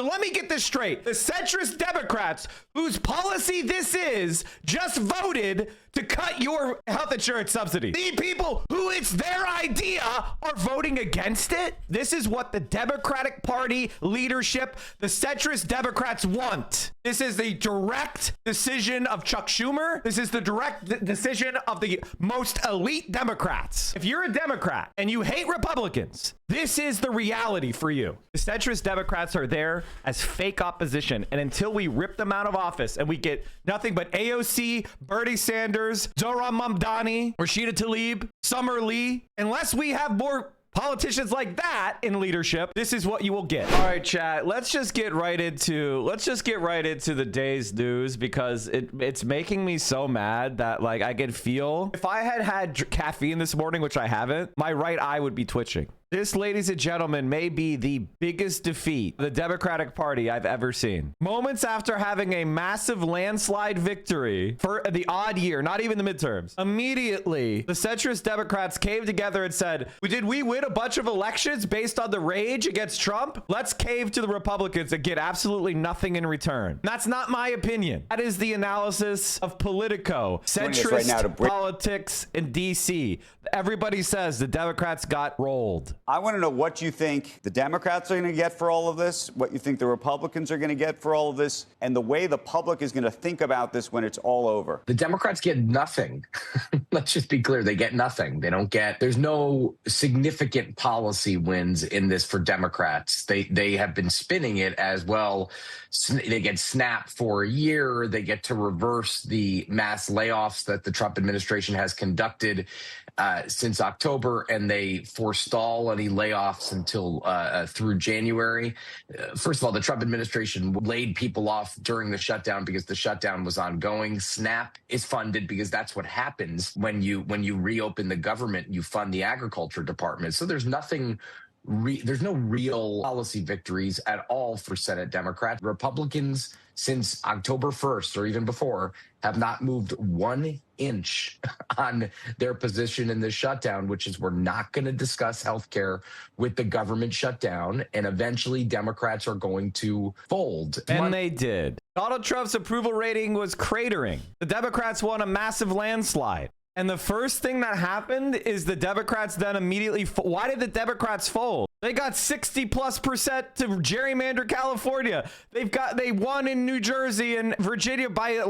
So let me get this straight. The centrist Democrats, whose policy this is, just voted to cut your health insurance subsidy. The people who it's their idea are voting against it. This is what the Democratic Party leadership, the centrist Democrats want. This is the direct decision of Chuck Schumer. This is the direct decision of the most elite Democrats. If you're a Democrat and you hate Republicans, this is the reality for you. The centrist Democrats are there as fake opposition. And until we rip them out of office and we get nothing but AOC, Bernie Sanders, Zohran Mamdani, Rashida Tlaib, Summer Lee, unless we have more politicians like that in leadership, this is what you will get. All right, chat, let's just get right into the day's news, because it's making me so mad that, like, I can feel if I had caffeine this morning, which I haven't, my right eye would be twitching. This, ladies and gentlemen, may be the biggest defeat the Democratic Party I've ever seen. Moments after having a massive landslide victory for the odd year, not even the midterms, immediately the centrist Democrats came together and said, did we win a bunch of elections based on the rage against Trump? Let's cave to the Republicans and get absolutely nothing in return. That's not my opinion. That is the analysis of Politico, centrist politics in DC. Everybody says the Democrats got rolled. I want to know what you think the Democrats are going to get for all of this, what you think the Republicans are going to get for all of this, and the way the public is going to think about this when it's all over. The Democrats get nothing. Let's just be clear. They get nothing. They don't get, there's no significant policy wins in this for Democrats. They have been spinning it as, well, they get SNAP for a year. They get to reverse the mass layoffs that the Trump administration has conducted since October, and they forestall any layoffs until through January. First of all, the Trump administration laid people off during the shutdown because the shutdown was ongoing. SNAP is funded because that's what happens when you reopen the government. You fund the agriculture department. So there's nothing. There's no real policy victories at all for Senate Democrats. Republicans, since October 1st or even before, have not moved 1 inch on their position in this shutdown, which is we're not going to discuss health care with the government shutdown, and eventually Democrats are going to fold. And they did. Donald Trump's approval rating was cratering. The Democrats won a massive landslide. And the first thing that happened is the Democrats then immediately, why did the Democrats fold? They got 60+% to gerrymander California. They won in New Jersey and Virginia by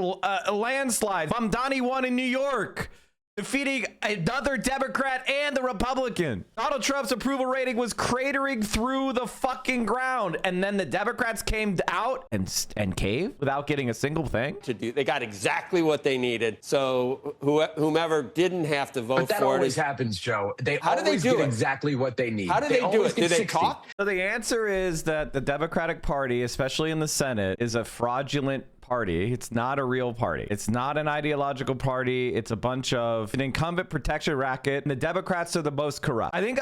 a landslide. Mamdani won in New York, defeating another Democrat and the Republican. Donald Trump's approval rating was cratering through the fucking ground. And then the Democrats came out and caved without getting a single thing. They got exactly what they needed. So whomever didn't have to vote for it. But that always happens, Joe. How do they do exactly what they need? How do they do it? Do they talk? So the answer is that the Democratic Party, especially in the Senate, is a fraudulent party. It's not a real party. It's not an ideological party. It's a bunch of an incumbent protection racket, and the Democrats are the most corrupt. I think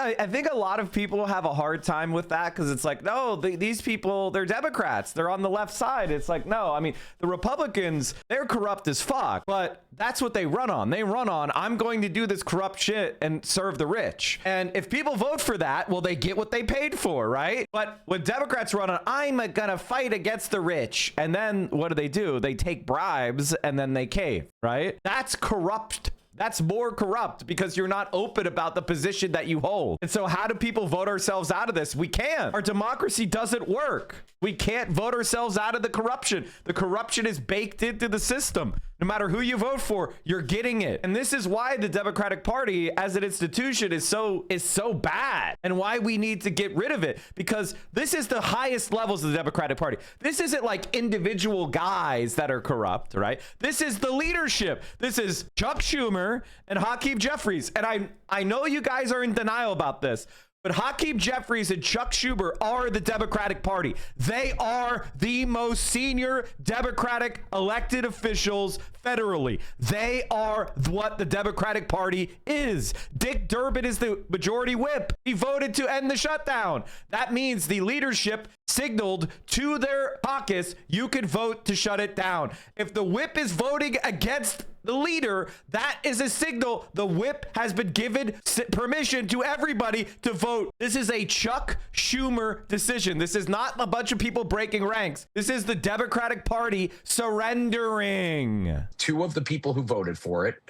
a lot of people have a hard time with that, because it's like, no, these people, they're Democrats. They're on the left side. It's like, no, I mean, the Republicans, they're corrupt as fuck, but that's what they run on. They run on, I'm going to do this corrupt shit and serve the rich. And if people vote for that, well, they get what they paid for, right? But when Democrats run on, I'm gonna fight against the rich. And then what do? They take bribes and then they cave, right? That's corrupt. That's more corrupt, because you're not open about the position that you hold. And so how do people vote ourselves out of this? We can't. Our democracy doesn't work. We can't vote ourselves out of the corruption. The corruption is baked into the system. No matter who you vote for, you're getting it. And this is why the Democratic Party as an institution is so bad, and why we need to get rid of it, because this is the highest levels of the Democratic Party. This isn't like individual guys that are corrupt, right? This is the leadership. This is Chuck Schumer and Hakeem Jeffries. And I know you guys are in denial about this, but Hakeem Jeffries and Chuck Schumer are the Democratic Party. They are the most senior Democratic elected officials federally. They are what the Democratic Party is. Dick Durbin is the majority whip. He voted to end the shutdown. That means the leadership signaled to their caucus, you could vote to shut it down. If the whip is voting against the leader, that is a signal the whip has been given permission to everybody to vote. This is a Chuck Schumer decision. This is not a bunch of people breaking ranks. This is the Democratic Party surrendering. Two of the people who voted for it,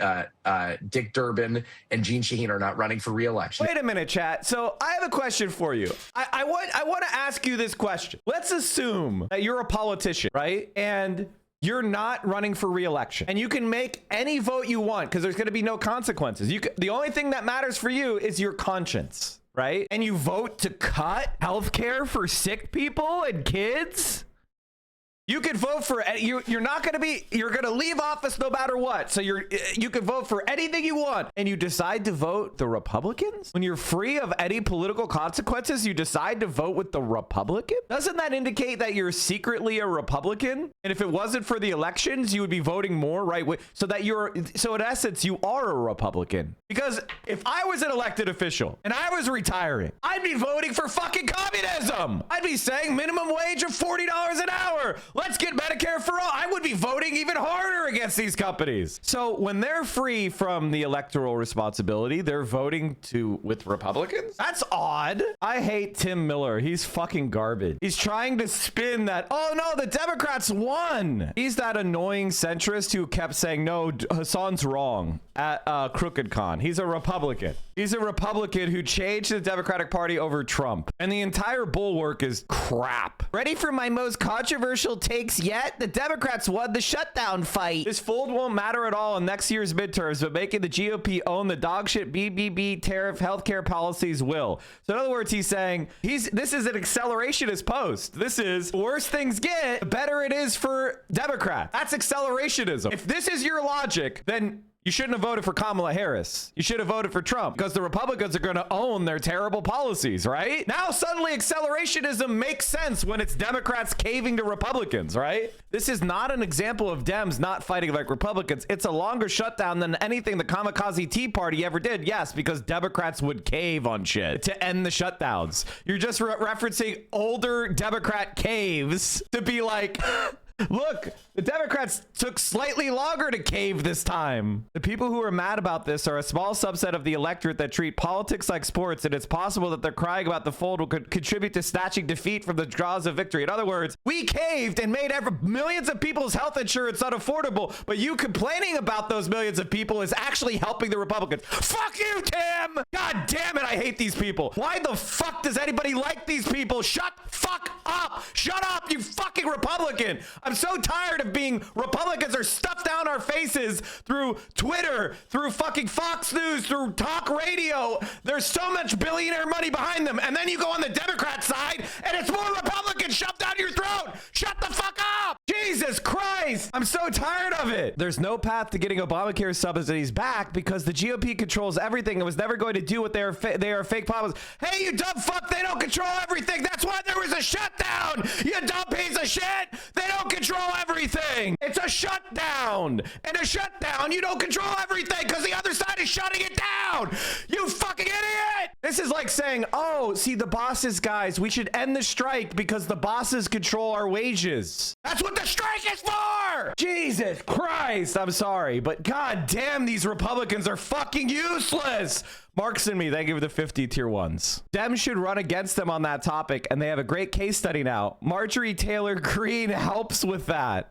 Dick Durbin and Gene Shaheen, are not running for re-election. Wait a minute, chat. So I have a question for you. I want to ask you this question. Let's assume that you're a politician, right? And you're not running for re-election, and you can make any vote you want because there's going to be no consequences. The only thing that matters for you is your conscience, right? And you vote to cut healthcare for sick people and kids. You could vote for you're not going to be, you're going to leave office no matter what. So you could vote for anything you want, and you decide to vote the Republicans when you're free of any political consequences. You decide to vote with the Republican. Doesn't that indicate that you're secretly a Republican? And if it wasn't for the elections, you would be voting more right way. So in essence, you are a Republican. Because if I was an elected official and I was retiring, I'd be voting for fucking communism. I'd be saying minimum wage of $40 an hour. Let's get Medicare for all. I would be voting even harder against these companies. So when they're free from the electoral responsibility, they're voting with Republicans? That's odd. I hate Tim Miller. He's fucking garbage. He's trying to spin that, oh no, the Democrats won. He's that annoying centrist who kept saying, no, Hassan's wrong at Crooked Con. He's a Republican. He's a Republican who changed the Democratic Party over Trump. And the entire bulwark is crap. Ready for my most controversial takes yet? The Democrats won the shutdown fight. This fold won't matter at all in next year's midterms, but making the GOP own the dogshit BBB tariff healthcare policies will. So in other words, he's saying this is an accelerationist post. This is the worse things get, the better it is for Democrats. That's accelerationism. If this is your logic, then you shouldn't have voted for Kamala Harris. You should have voted for Trump because the Republicans are going to own their terrible policies, right? Now suddenly accelerationism makes sense when it's Democrats caving to Republicans, right? This is not an example of Dems not fighting like Republicans. It's a longer shutdown than anything the kamikaze Tea Party ever did. Yes, because Democrats would cave on shit to end the shutdowns. You're just referencing older Democrat caves to be like... Look, the Democrats took slightly longer to cave this time. The people who are mad about this are a small subset of the electorate that treat politics like sports, and it's possible that their crying about the fold will contribute to snatching defeat from the jaws of victory. In other words, we caved and made millions of people's health insurance unaffordable, but you complaining about those millions of people is actually helping the Republicans. Fuck you, Tim! God damn it, I hate these people. Why the fuck does anybody like these people? Shut fuck up! Shut up, you fucking Republican! I'm so tired of being Republicans are stuffed down our faces through Twitter, through fucking Fox News, through talk radio. There's so much billionaire money behind them. And then you go on the Democrat side and it's more Republicans shoved down your throat. Shut the fuck up. Jesus Christ. I'm so tired of it. There's no path to getting Obamacare subsidies back because the GOP controls everything and was never going to do what they are fake policies. Hey, you dumb fuck. They don't control everything. That's why there was a shutdown. You dumb piece of shit. They don't control everything. It's a shutdown. And a shutdown, you don't control everything because the other side is shutting it down. You fucking idiot. This is like saying, oh, see, the bosses, guys, we should end the strike because the bosses control our wages. That's what the strike is for. Jesus Christ. I'm sorry, but god damn, these Republicans are fucking useless. Mark sent me, thank you for the 50 tier ones. Dems should run against them on that topic, and they have a great case study now. Marjorie Taylor Greene helps with that.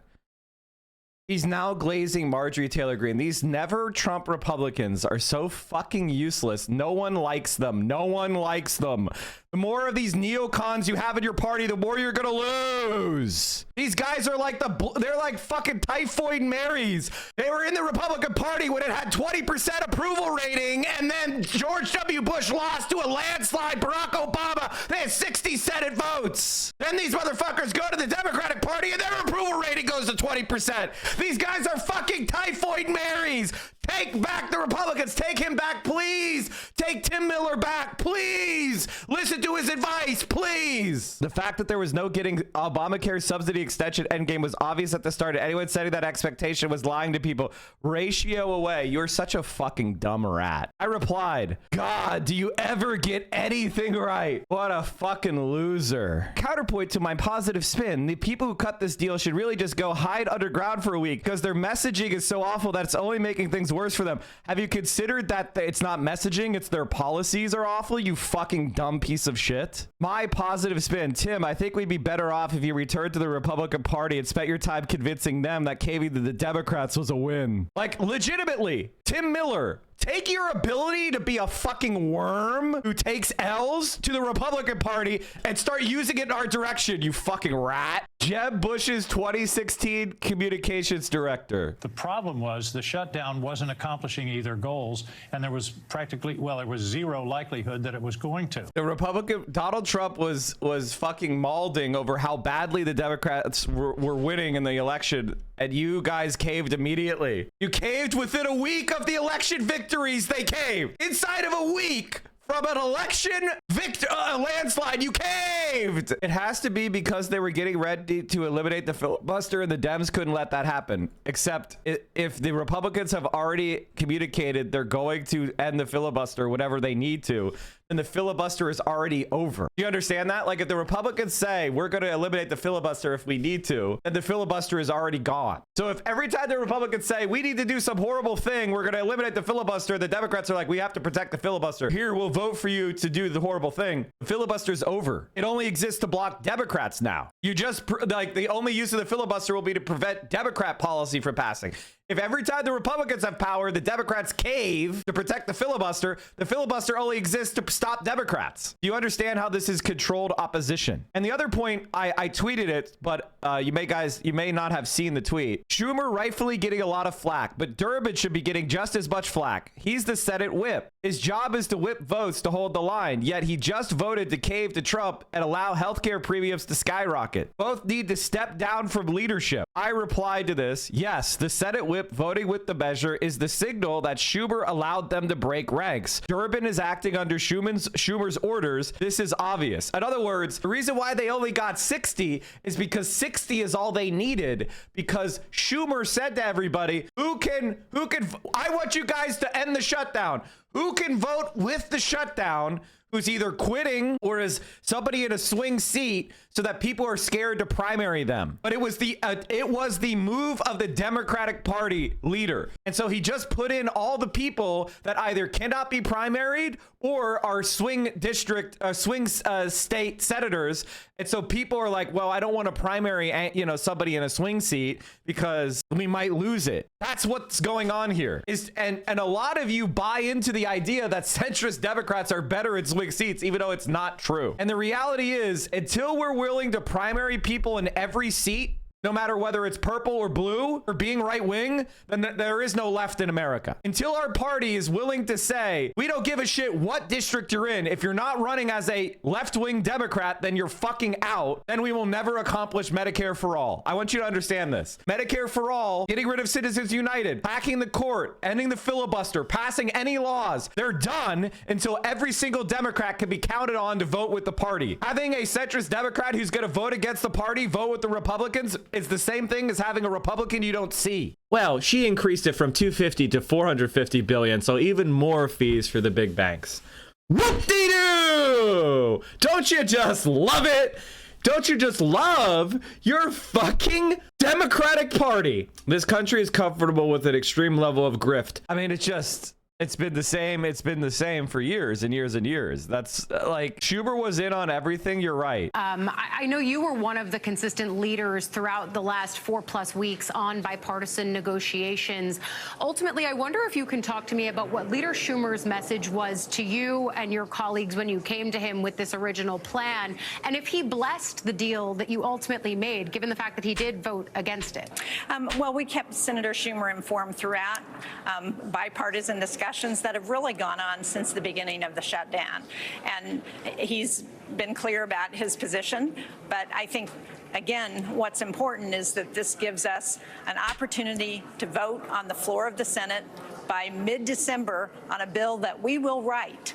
He's now glazing Marjorie Taylor Greene. These never Trump Republicans are so fucking useless. No one likes them. No one likes them. The more of these neocons you have in your party, the more you're gonna lose. These guys are like they're like fucking typhoid Marys. They were in the Republican Party when it had 20% approval rating, and then George W. Bush lost to a landslide. Barack Obama, they had 60 Senate votes. Then these motherfuckers go to the Democratic Party and their approval rating goes to 20%. These guys are fucking typhoid Marys. Take back the Republicans. Take him back, please. Take Tim Miller back, please. Listen to his advice, please. The fact that there was no getting Obamacare subsidy extension endgame was obvious at the start. Anyone setting that expectation was lying to people. Ratio away. You're such a fucking dumb rat. I replied, God, do you ever get anything right? What a fucking loser. Counterpoint to my positive spin. The people who cut this deal should really just go hide underground for a week because their messaging is so awful that it's only making things worse for them. Have you considered that it's not messaging, it's their policies are awful, you fucking dumb piece of shit? My positive spin. Tim, I think we'd be better off if you returned to the Republican Party and spent your time convincing them that caving to the Democrats was a win. Like, legitimately, Tim Miller, take your ability to be a fucking worm who takes L's to the Republican Party and start using it in our direction, you fucking rat. Jeb Bush's 2016 communications director. The problem was the shutdown wasn't accomplishing either goals, and there was practically, well, there was zero likelihood that it was going to. The Republican, Donald Trump was fucking mauling over how badly the Democrats were winning in the election, and you guys caved immediately. You caved within a week of the election victories. They caved inside of a week. From an election landslide, you caved. It has to be because they were getting ready to eliminate the filibuster and the Dems couldn't let that happen. Except if the Republicans have already communicated they're going to end the filibuster, whatever they need to, then the filibuster is already over. Do you understand that? Like if the Republicans say we're going to eliminate the filibuster if we need to, then the filibuster is already gone. So if every time the Republicans say we need to do some horrible thing, we're going to eliminate the filibuster, the Democrats are like, we have to protect the filibuster. Here, we'll vote for you to do the horrible thing. The filibuster is over. It only exists to block Democrats now. You just like the only use of the filibuster will be to prevent Democrat policy from passing. If every time the Republicans have power, the Democrats cave to protect the filibuster only exists to stop Democrats. Do you understand how this is controlled opposition? And the other point, I tweeted it, but you may not have seen the tweet. Schumer rightfully getting a lot of flack, but Durbin should be getting just as much flack. He's the Senate whip. His job is to whip votes to hold the line, yet he just voted to cave to Trump and allow healthcare premiums to skyrocket. Both need to step down from leadership. I replied to this, yes, the Senate whip voting with the measure is the signal that Schumer allowed them to break ranks. Durbin is acting under Schumer's orders. This is obvious. In other words, the reason why they only got 60 is because 60 is all they needed, because Schumer said to everybody, I want you guys to end the shutdown. Who can vote with the shutdown, who's either quitting or is somebody in a swing seat so that people are scared to primary them. But it was the move of the Democratic Party leader. And so he just put in all the people that either cannot be primaried or are swing state senators. And so people are like, well, I don't want to primary, somebody in a swing seat because we might lose it. That's what's going on here. And a lot of you buy into the idea that centrist Democrats are better in swing seats, even though it's not true. And the reality is, until we're willing to primary people in every seat, no matter whether it's purple or blue or being right wing, then there is no left in America. Until our party is willing to say, we don't give a shit what district you're in. If you're not running as a left wing Democrat, then you're fucking out. Then we will never accomplish Medicare for all. I want you to understand this. Medicare for all, getting rid of Citizens United, hacking the court, ending the filibuster, passing any laws. They're done until every single Democrat can be counted on to vote with the party. Having a centrist Democrat who's going to vote against the party, vote with the Republicans, it's the same thing as having a Republican you don't see. Well, she increased it from 250 to 450 billion, so even more fees for the big banks. Whoop-de-doo! Don't you just love it? Don't you just love your fucking Democratic Party? This country is comfortable with an extreme level of grift. I mean, it's been the same. It's been the same for years and years and years. That's like Schumer was in on everything. You're right. I know you were one of the consistent leaders throughout the last 4+ weeks on bipartisan negotiations. Ultimately, I wonder if you can talk to me about what Leader Schumer's message was to you and your colleagues when you came to him with this original plan, and if he blessed the deal that you ultimately made, given the fact that he did vote against it. Well, we kept Senator Schumer informed throughout bipartisan discussions that have really gone on since the beginning of the shutdown. And he's been clear about his position. But I think, again, what's important is that this gives us an opportunity to vote on the floor of the Senate by mid-December on a bill that we will write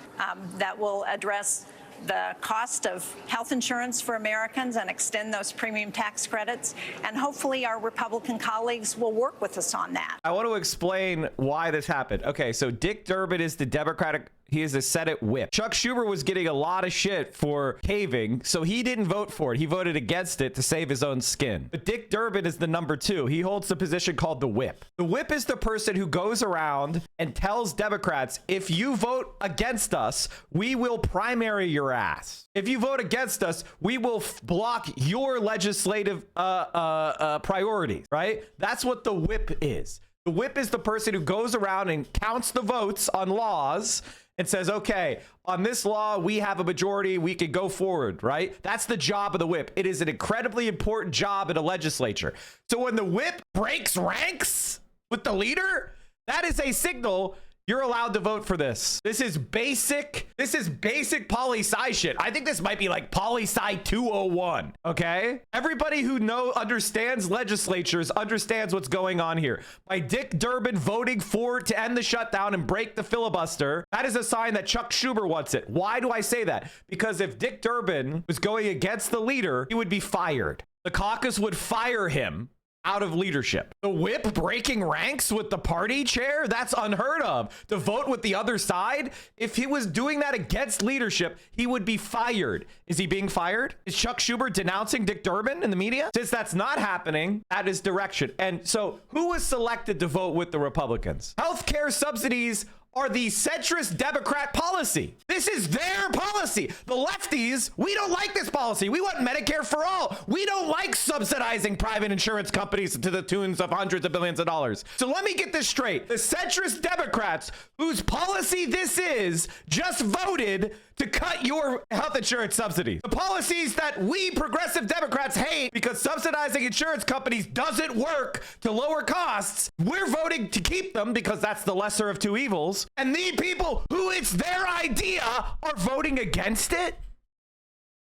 that will address the cost of health insurance for Americans and extend those premium tax credits. And hopefully our Republican colleagues will work with us on that. I want to explain why this happened. Okay, so Dick Durbin is the Democratic, he is a Senate whip. Chuck Schumer was getting a lot of shit for caving, so he didn't vote for it. He voted against it to save his own skin. But Dick Durbin is the number two. He holds the position called the whip. The whip is the person who goes around and tells Democrats, if you vote against us, we will primary your ass. If you vote against us, we will block your legislative priorities, right? That's what the whip is. The whip is the person who goes around and counts the votes on laws and says, okay, on this law, we have a majority, we can go forward, right? That's the job of the whip. It is an incredibly important job in a legislature. So when the whip breaks ranks with the leader, that is a signal you're allowed to vote for this. This is basic poli-sci shit. I think this might be like poli-sci 201, okay? Everybody who understands legislatures understands what's going on here. By Dick Durbin voting to end the shutdown and break the filibuster, that is a sign that Chuck Schumer wants it. Why do I say that? Because if Dick Durbin was going against the leader, he would be fired. The caucus would fire him out of leadership. The whip breaking ranks with the party chair, that's unheard of. To vote with the other side, if he was doing that against leadership, he would be fired. Is he being fired? Is Chuck Schumer denouncing Dick Durbin in the media? Since that's not happening, that is direction. And so who was selected to vote with the Republicans? Healthcare subsidies are the centrist Democrat policy. This is their policy. The lefties, we don't like this policy. We want Medicare for all. We don't like subsidizing private insurance companies to the tunes of hundreds of billions of dollars. So let me get this straight. The centrist Democrats, whose policy this is, just voted to cut your health insurance subsidies. The policies that we progressive Democrats hate because subsidizing insurance companies doesn't work to lower costs, we're voting to keep them because that's the lesser of two evils. And the people who it's their idea are voting against it?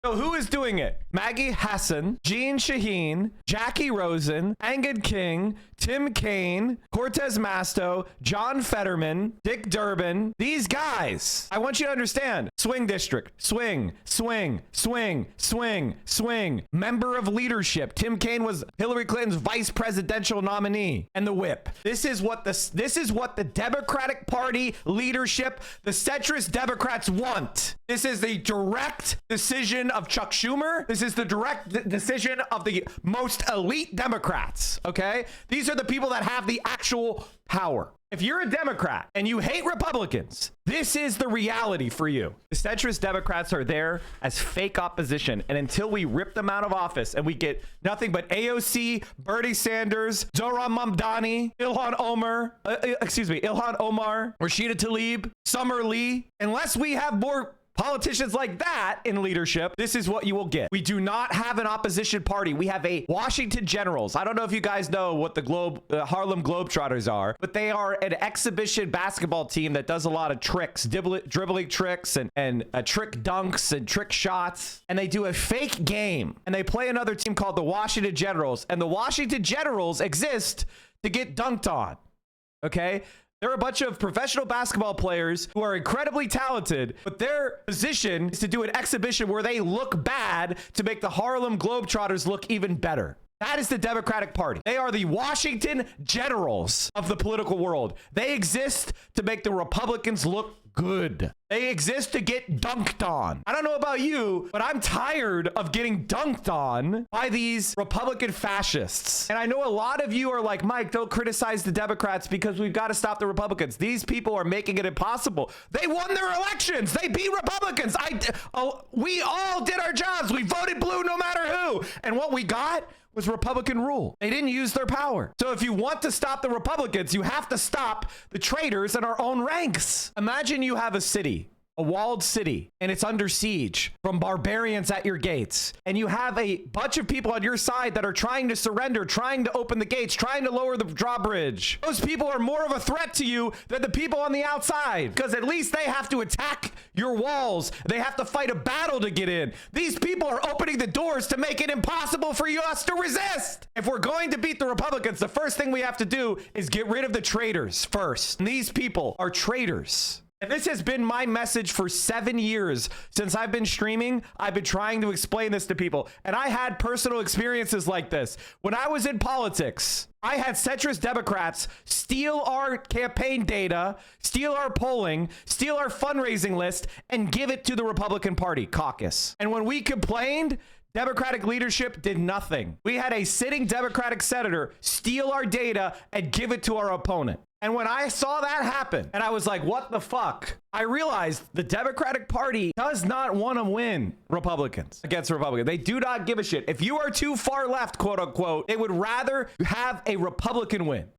So who is doing it? Maggie Hassan, Jean Shaheen, Jackie Rosen, Angad King, Tim Kaine, Cortez Masto, John Fetterman, Dick Durbin. These guys, I want you to understand. Swing district, swing, swing, swing, swing, swing. Member of leadership. Tim Kaine was Hillary Clinton's vice presidential nominee. And the whip. This is what the Democratic Party leadership, the centrist Democrats want. This is the direct decision of Chuck Schumer. This is the direct decision of the most elite Democrats, okay? These are the people that have the actual power. If you're a Democrat and you hate Republicans, this is the reality for you. The centrist Democrats are there as fake opposition. And until we rip them out of office and we get nothing but AOC, Bernie Sanders, Zohran Mamdani, Ilhan Omar, Rashida Tlaib, Summer Lee, unless we have more politicians like that in leadership, this is what you will get. We do not have an opposition party. We have a Washington Generals. I don't know if you guys know what the Harlem Globetrotters are, but they are an exhibition basketball team that does a lot of tricks, dribbling tricks and trick dunks and trick shots. And they do a fake game and they play another team called the Washington Generals. And the Washington Generals exist to get dunked on. Okay? They're a bunch of professional basketball players who are incredibly talented, but their position is to do an exhibition where they look bad to make the Harlem Globetrotters look even better. That is the Democratic Party. They are the Washington Generals of the political world. They exist to make the Republicans look good. They exist to get dunked on. I don't know about you, but I'm tired of getting dunked on by these Republican fascists. And I know a lot of you are like, Mike, don't criticize the Democrats because we've got to stop the Republicans. These people are making it impossible. They won their elections. They beat Republicans. We all did our jobs. We voted blue no matter who. And what we got was Republican rule. They didn't use their power. So if you want to stop the Republicans, you have to stop the traitors in our own ranks. Imagine you have a city, a walled city, and it's under siege from barbarians at your gates, and you have a bunch of people on your side that are trying to surrender, trying to open the gates, trying to lower the drawbridge, those people are more of a threat to you than the people on the outside, because at least they have to attack your walls. They have to fight a battle to get in. These people are opening the doors to make it impossible for us to resist. If we're going to beat the Republicans, the first thing we have to do is get rid of the traitors first. And these people are traitors. And this has been my message for 7 years since I've been streaming. I've been trying to explain this to people. And I had personal experiences like this. When I was in politics, I had centrist Democrats steal our campaign data, steal our polling, steal our fundraising list, and give it to the Republican Party caucus. And when we complained, Democratic leadership did nothing. We had a sitting Democratic senator steal our data and give it to our opponent. And when I saw that happen, and I was like, what the fuck? I realized the Democratic Party does not want to win Republicans against Republicans. They do not give a shit. If you are too far left, quote unquote, they would rather have a Republican win.